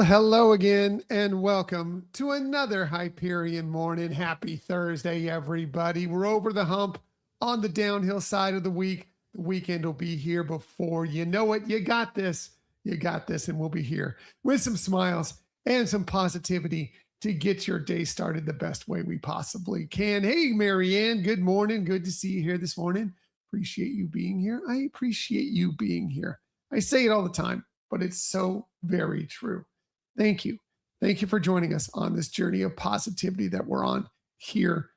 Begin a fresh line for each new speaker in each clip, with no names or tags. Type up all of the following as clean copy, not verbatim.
Hello again, and welcome to another Hyperion morning. Happy Thursday, everybody. We're over the hump on the downhill side of the week. The weekend will be here before you know it. You got this. You got this, and we'll be here with some smiles and some positivity to get your day started the best way we possibly can. Hey, Marianne, good morning. Good to see you here this morning. Appreciate you being here. I appreciate you being here. I say it all the time, but it's so very true. Thank you. Thank you for joining us on this journey of positivity that we're on here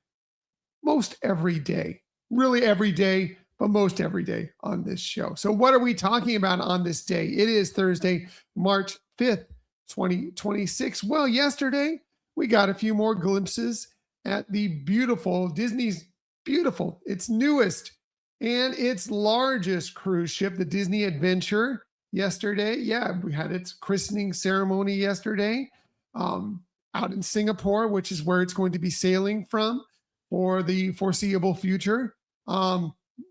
most every day, really every day, but most every day on this show. So, what are we talking about on this day? It is Thursday, March 5th, 2026. Well, yesterday we got a few more glimpses at the Disney's beautiful, its newest and its largest cruise ship, the Disney Adventure. Yesterday, yeah, we had its christening ceremony yesterday out in Singapore, which is where it's going to be sailing from for the foreseeable future.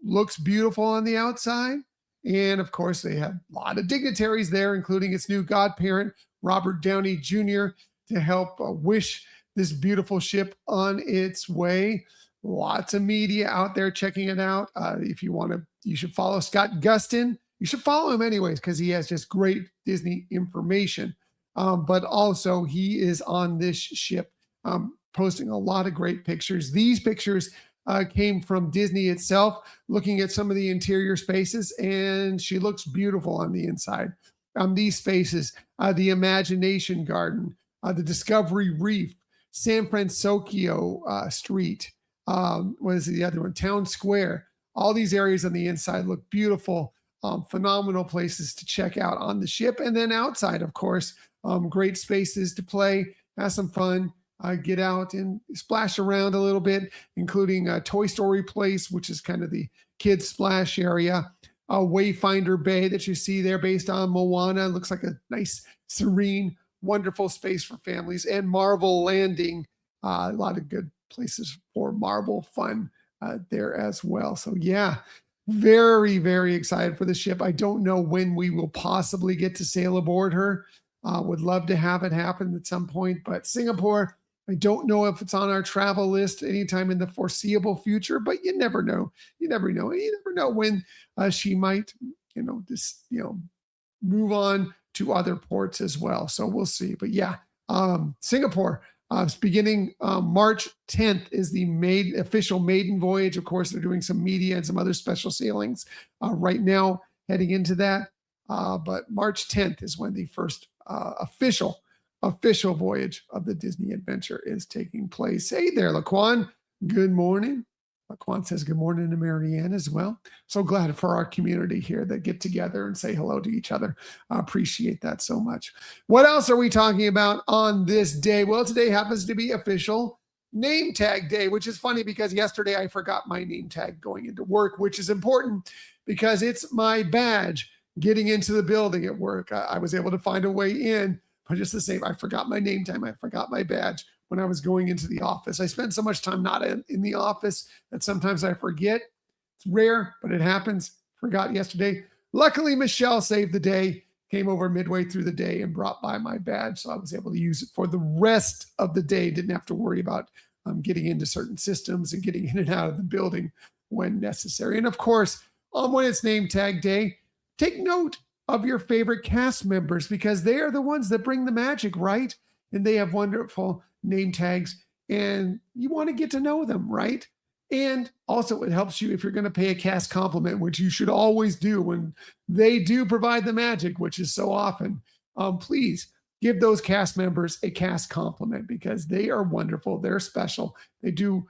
Looks beautiful on the outside. And of course, they had a lot of dignitaries there, including its new godparent, Robert Downey Jr., to help wish this beautiful ship on its way. Lots of media out there checking it out. If you want to, you should follow Scott Gustin. You should follow him anyways, because he has just great Disney information. But also he is on this ship posting a lot of great pictures. These pictures came from Disney itself, looking at some of the interior spaces, and she looks beautiful on the inside. These spaces, the Imagination Garden, the Discovery Reef, San Francisco Street, what is the other one? Town Square. All these areas on the inside look beautiful. Phenomenal places to check out on the ship. And then outside, of course, great spaces to play, have some fun, get out and splash around a little bit, including Toy Story Place, which is kind of the kids' splash area. Wayfinder Bay that you see there based on Moana. Looks like a nice, serene, wonderful space for families. And Marvel Landing, a lot of good places for Marvel fun there as well. So yeah, very, very excited for the ship. I don't know when we will possibly get to sail aboard her. Would love to have it happen at some point, but Singapore, I don't know if it's on our travel list anytime in the foreseeable future, but you never know. You never know. You never know when she might, move on to other ports as well. So we'll see. But yeah, Singapore, beginning March 10th is the official maiden voyage. Of course, they're doing some media and some other special sailings right now heading into that. But March 10th is when the first official voyage of the Disney Adventure is taking place. Hey there, Laquan. Good morning. Laquan says good morning to Marianne as well. So glad for our community here that get together and say hello to each other. I appreciate that so much. What else are we talking about on this day? Well, today happens to be official name tag day, which is funny because yesterday I forgot my name tag going into work, which is important because it's my badge getting into the building at work. I was able to find a way in, but just the same, I forgot my name tag. I forgot my badge when I was going into the office. I spend so much time not in the office that sometimes I forget. It's rare, but it happens. Forgot yesterday. Luckily, Michelle saved the day, came over midway through the day and brought by my badge. So I was able to use it for the rest of the day. Didn't have to worry about getting into certain systems and getting in and out of the building when necessary. And of course, when it's name tag day, take note of your favorite cast members because they are the ones that bring the magic, right? And they have wonderful name tags and you want to get to know them, right? And also it helps you if you're going to pay a cast compliment, which you should always do when they do provide the magic, which is so often. Please give those cast members a cast compliment because they are wonderful. They're special. They do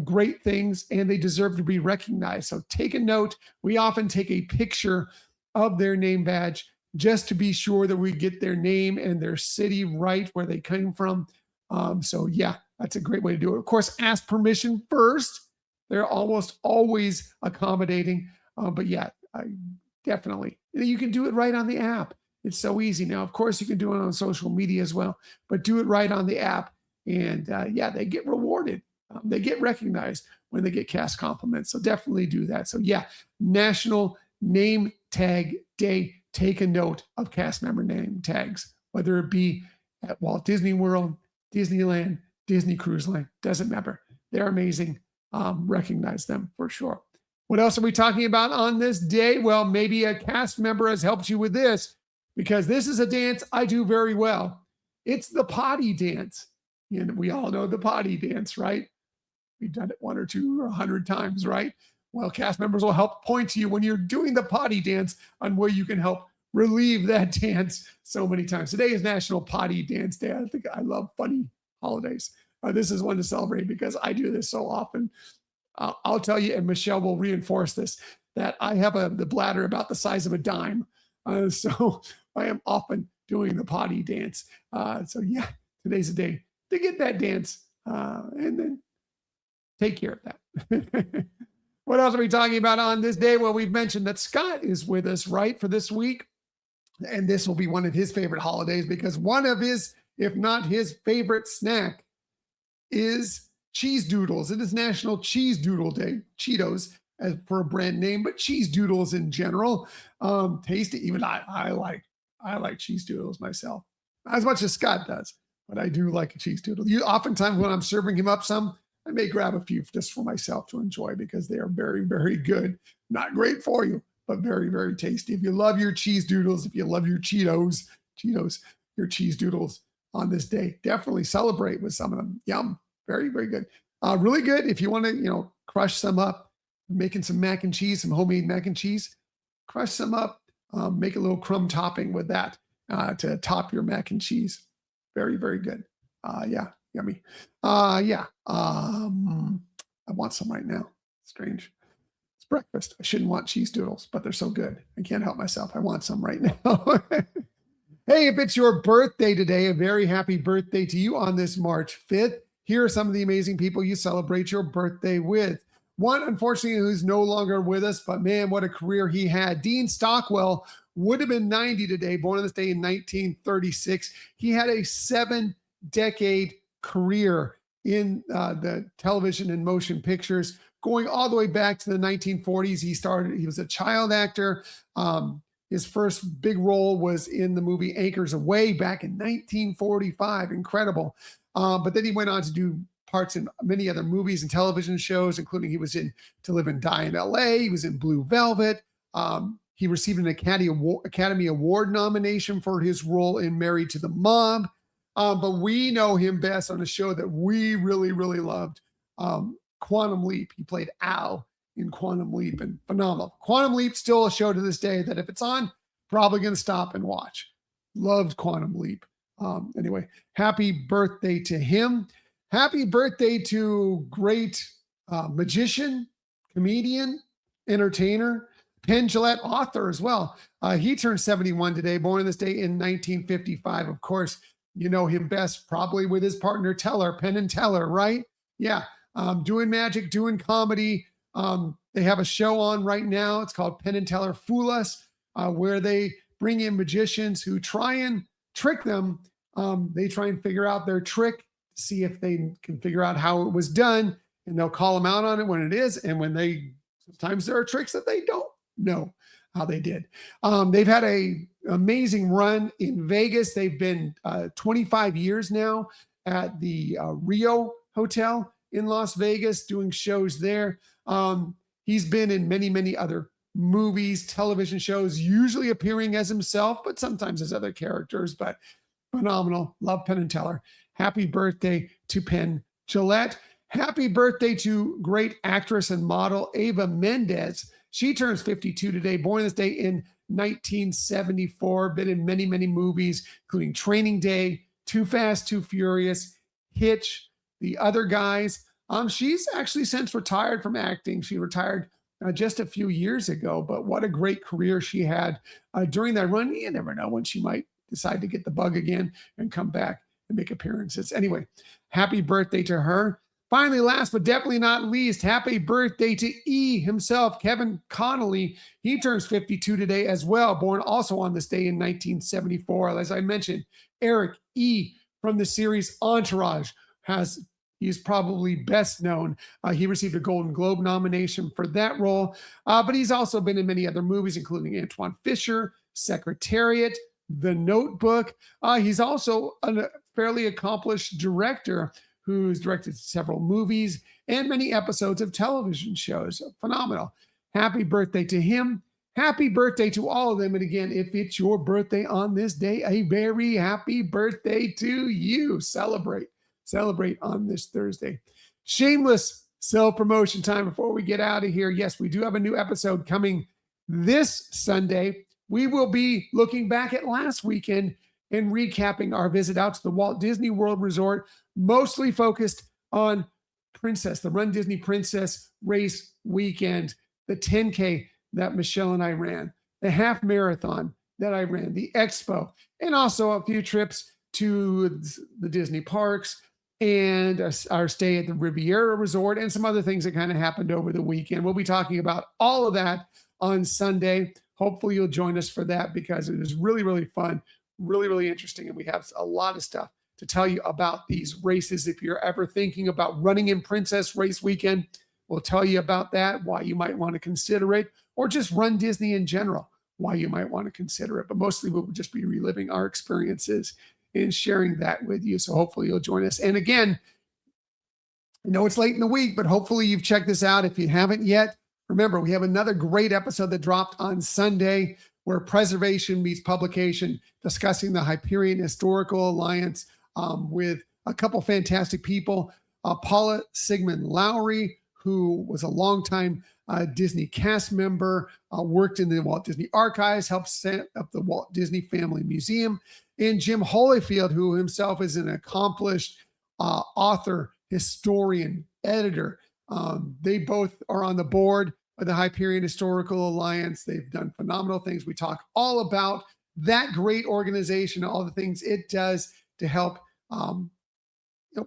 great things and they deserve to be recognized. So take a note. We often take a picture of their name badge just to be sure that we get their name and their city right where they came from. So yeah, that's a great way to do it. Of course, ask permission first. They're almost always accommodating. But yeah, definitely. You can do it right on the app. It's so easy now. Of course, you can do it on social media as well, but do it right on the app. And yeah, they get rewarded. They get recognized when they get cast compliments. So definitely do that. So yeah, National Name Tag Day. Take a note of cast member name tags whether it be at Walt Disney World, Disneyland, Disney Cruise Line, doesn't matter. They're amazing. Recognize them for sure. What else are we talking about on this day? Well, maybe a cast member has helped you with this because this is a dance I do very well. It's the potty dance. And we all know the potty dance, right? We've done it 1 or 2 or 100 times, right? Well, cast members will help point to you when you're doing the potty dance on where you can help relieve that dance so many times. Today is National Potty Dance Day. I think I love funny holidays. This is one to celebrate because I do this so often. I'll tell you, and Michelle will reinforce this, that I have the bladder about the size of a dime. So I am often doing the potty dance. So yeah, today's the day to get that dance and then take care of that. What else are we talking about on this day? Well, we've mentioned that Scott is with us, right, for this week. And this will be one of his favorite holidays because one of his, if not his favorite snack is cheese doodles. It is National Cheese Doodle Day. Cheetos as for a brand name, but cheese doodles in general. Tasty. Even I like cheese doodles myself. Not as much as Scott does, but I do like a cheese doodle. Oftentimes when I'm serving him up some, I may grab a few just for myself to enjoy because they are very, very good. Not great for you, but very, very tasty. If you love your cheese doodles, if you love your Cheetos, your cheese doodles on this day, definitely celebrate with some of them. Yum. Very, very good. Really good if you want to, crush some up, making some mac and cheese, some homemade mac and cheese, crush some up, make a little crumb topping with that to top your mac and cheese. Very, very good. Yeah. Yummy. Yeah. I want some right now. Strange. It's breakfast. I shouldn't want cheese doodles, but they're so good. I can't help myself. I want some right now. Hey, if it's your birthday today, a very happy birthday to you on this March 5th. Here are some of the amazing people you celebrate your birthday with. One, unfortunately, who's no longer with us, but man, what a career he had. Dean Stockwell would have been 90 today, born on this day in 1936. He had a 7-decade career in the television and motion pictures, going all the way back to the 1940s. He was a child actor. His first big role was in the movie Anchors Aweigh back in 1945. Incredible. But then he went on to do parts in many other movies and television shows, including he was in To Live and Die in LA. He was in Blue Velvet. He received an Academy Award nomination for his role in Married to the Mob. But we know him best on a show that we really, really loved, Quantum Leap. He played Al in Quantum Leap, and phenomenal. Quantum Leap, still a show to this day that if it's on, probably going to stop and watch. Loved Quantum Leap. Anyway, happy birthday to him. Happy birthday to great magician, comedian, entertainer, Penn Jillette, author as well. He turned 71 today, born on this day in 1955. Of course, you know him best probably with his partner Teller, Penn and Teller, right? Yeah, doing magic, doing comedy. They have a show on right now. It's called Penn and Teller Fool Us, where they bring in magicians who try and trick them. They try and figure out their trick, see if they can figure out how it was done, and they'll call them out on it when it is. And sometimes there are tricks that they don't know how they did. They've had a amazing run in Vegas. They've been 25 years now at the Rio Hotel in Las Vegas doing shows there. He's been in many, many other movies, television shows, usually appearing as himself, but sometimes as other characters, but phenomenal. Love Penn and Teller. Happy birthday to Penn Jillette. Happy birthday to great actress and model Eva Mendes. She turns 52 today, born this day in 1974, been in many, many movies, including Training Day, Too Fast, Too Furious, Hitch, The Other Guys. She's actually since retired from acting. She retired just a few years ago, but what a great career she had during that run. You never know when she might decide to get the bug again and come back and make appearances. Anyway, happy birthday to her. Finally, last but definitely not least, happy birthday to E himself, Kevin Connolly. He turns 52 today as well, born also on this day in 1974. As I mentioned, Eric E from the series Entourage he's probably best known. He received a Golden Globe nomination for that role, but he's also been in many other movies, including Antoine Fisher, Secretariat, The Notebook. He's also a fairly accomplished director who's directed several movies and many episodes of television shows. Phenomenal. Happy birthday to him. Happy birthday to all of them. And again, if it's your birthday on this day, a very happy birthday to you. Celebrate on this Thursday. Shameless self-promotion time before we get out of here. Yes, we do have a new episode coming this Sunday. We will be looking back at last weekend and recapping our visit out to the Walt Disney World Resort, mostly focused on the Run Disney Princess race weekend, the 10K that Michelle and I ran, the half marathon that I ran, the expo, and also a few trips to the Disney parks and our stay at the Riviera Resort and some other things that kind of happened over the weekend. We'll be talking about all of that on Sunday. Hopefully you'll join us for that because it is really, really fun, really, really interesting. And we have a lot of stuff to tell you about these races. If you're ever thinking about running in Princess Race Weekend, we'll tell you about that, why you might want to consider it, or just Run Disney in general, why you might want to consider it. But mostly we'll just be reliving our experiences and sharing that with you. So hopefully you'll join us. And again, I know it's late in the week, but hopefully you've checked this out. If you haven't yet, remember, we have another great episode that dropped on Sunday where preservation meets publication, discussing the Hyperion Historical Alliance with a couple fantastic people. Paula Sigmund Lowry, who was a longtime Disney cast member, worked in the Walt Disney Archives, helped set up the Walt Disney Family Museum, and Jim Holyfield, who himself is an accomplished author, historian, editor. They both are on the board of the Hyperion Historical Alliance. They've done phenomenal things. We talk all about that great organization, all the things it does to help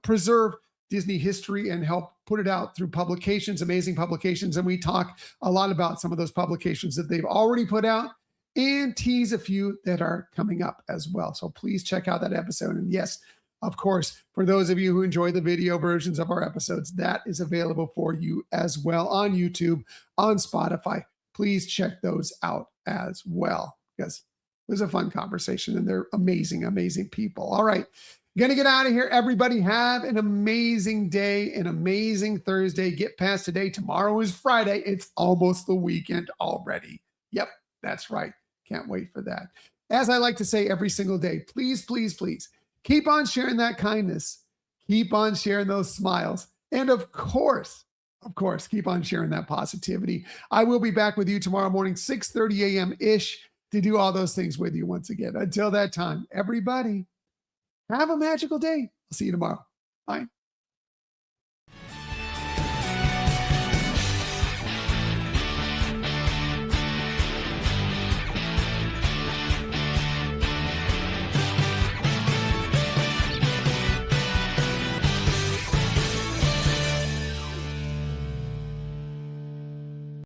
preserve Disney history and help put it out through publications, amazing publications. And we talk a lot about some of those publications that they've already put out and tease a few that are coming up as well. So please check out that episode. And yes, of course, for those of you who enjoy the video versions of our episodes, that is available for you as well on YouTube, on Spotify. Please check those out as well because it was a fun conversation and they're amazing, amazing people. All right. Gonna get out of here. Everybody have an amazing day, an amazing Thursday. Get past today. Tomorrow is Friday. It's almost the weekend already. Yep, that's right. Can't wait for that. As I like to say every single day, please, please, please keep on sharing that kindness. Keep on sharing those smiles. And of course, keep on sharing that positivity. I will be back with you tomorrow morning, 6:30 a.m.-ish to do all those things with you once again. Until that time, everybody, have a magical day. I'll see you tomorrow. Bye.